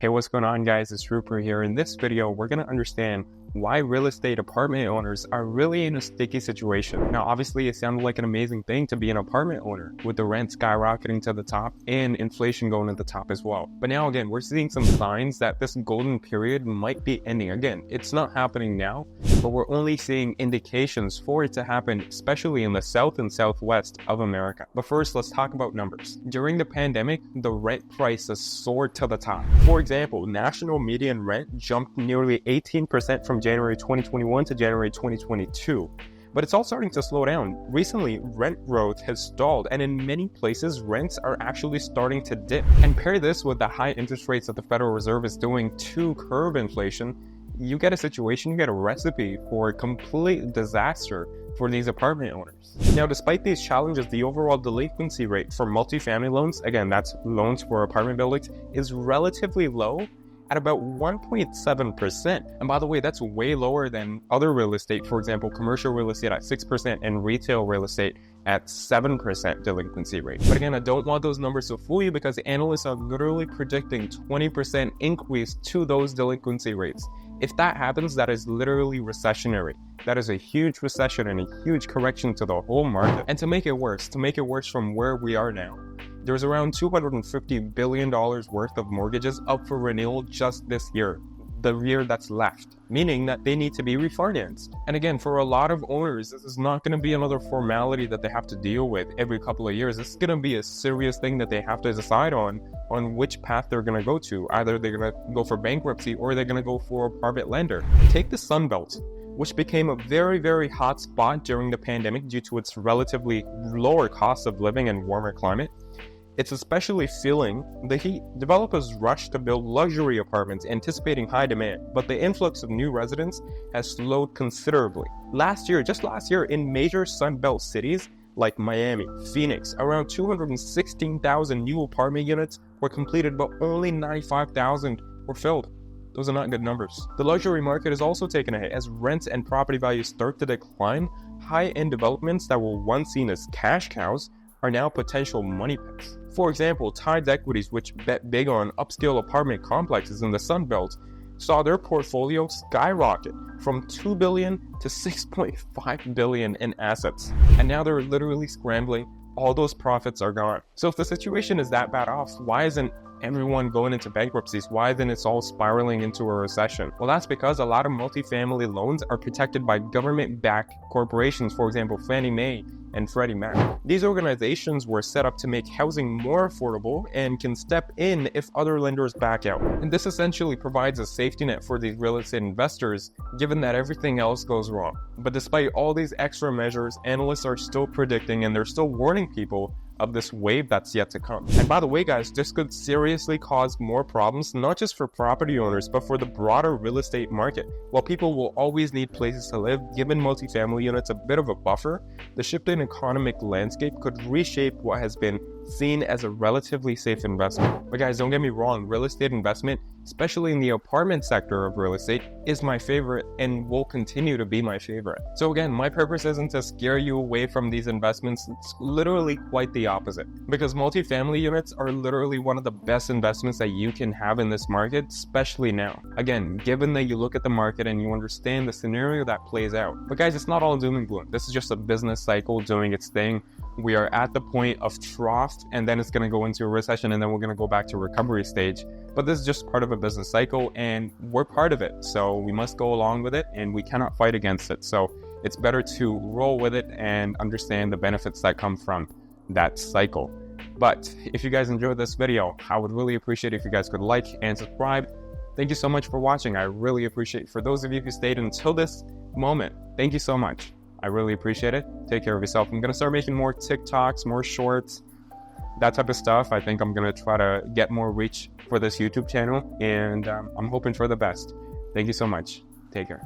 Hey, what's going on, guys? It's Rupert here. In this video, we're going to understand why real estate apartment owners are really in a sticky situation. Now, obviously, it sounded like an amazing thing to be an apartment owner with the rent skyrocketing to the top and inflation going to the top as well. But now, again, we're seeing some signs that this golden period might be ending. Again, it's not happening now, but we're only seeing indications for it to happen, especially in the South and Southwest of America. But first, let's talk about numbers. During the pandemic, the rent prices soared to the top. For example, national median rent jumped nearly 18% from January 2021 to January 2022. But it's all starting to slow down. Recently, rent growth has stalled, and in many places, rents are actually starting to dip. And pair this with the high interest rates that the Federal Reserve is doing to curb inflation, you get a recipe for a complete disaster for these apartment owners. Now, despite these challenges, the overall delinquency rate for multifamily loans, again, that's loans for apartment buildings, is relatively low at about 1.7%. And by the way, that's way lower than other real estate, for example, commercial real estate at 6% and retail real estate at 7% delinquency rate. But again, I don't want those numbers to fool you because analysts are literally predicting 20% increase to those delinquency rates. If that happens, that is literally recessionary. That is a huge recession and a huge correction to the whole market. And to make it worse from where we are now, there's around $250 billion worth of mortgages up for renewal just this year, the year that's left, meaning that they need to be refinanced. And again, for a lot of owners, this is not going to be another formality that they have to deal with every couple of years. This is going to be a serious thing that they have to decide on which path they're going to go to. Either they're going to go for bankruptcy or they're going to go for a private lender. Take the Sun Belt, which became a very, very hot spot during the pandemic due to its relatively lower cost of living and warmer climate. It's especially feeling the heat. Developers rushed to build luxury apartments anticipating high demand, but the influx of new residents has slowed considerably. Just last year, in major Sunbelt cities like Miami, Phoenix, around 216,000 new apartment units were completed, but only 95,000 were filled. Those are not good numbers. The luxury market is also taking a hit as rents and property values start to decline. High-end developments that were once seen as cash cows are now potential money pits. For example, Tides Equities, which bet big on upscale apartment complexes in the Sun Belt, saw their portfolio skyrocket from $2 billion to $6.5 billion in assets. And now they're literally scrambling. All those profits are gone. So if the situation is that bad off, why isn't everyone going into bankruptcies? Why then it's all spiraling into a recession? Well, that's because a lot of multifamily loans are protected by government-backed corporations, for example, Fannie Mae and Freddie Mac. These organizations were set up to make housing more affordable and can step in if other lenders back out. And this essentially provides a safety net for these real estate investors, given that everything else goes wrong. But despite all these extra measures, analysts are still predicting and they're still warning people of this wave that's yet to come. And by the way, guys, this could seriously cause more problems, not just for property owners, but for the broader real estate market. While people will always need places to live, giving multifamily units a bit of a buffer, the shifting economic landscape could reshape what has been seen as a relatively safe investment. But guys, don't get me wrong, real estate investment, especially in the apartment sector of real estate, is my favorite and will continue to be my favorite. So again, my purpose isn't to scare you away from these investments. It's literally quite the opposite, because multifamily units are literally one of the best investments that you can have in this market, especially now. Again, given that you look at the market and you understand the scenario that plays out. But guys, it's not all doom and gloom. This is just a business cycle doing its thing. We are at the point of trough, and then it's going to go into a recession, and then we're going to go back to recovery stage. But this is just part of a business cycle, and we're part of it. So we must go along with it, and we cannot fight against it. So it's better to roll with it and understand the benefits that come from that cycle. But if you guys enjoyed this video, I would really appreciate if you guys could like and subscribe. Thank you so much for watching. I really appreciate it. For those of you who stayed until this moment, thank you so much. I really appreciate it. Take care of yourself. I'm going to start making more TikToks, more shorts, that type of stuff. I think I'm going to try to get more reach for this YouTube channel, and I'm hoping for the best. Thank you so much. Take care.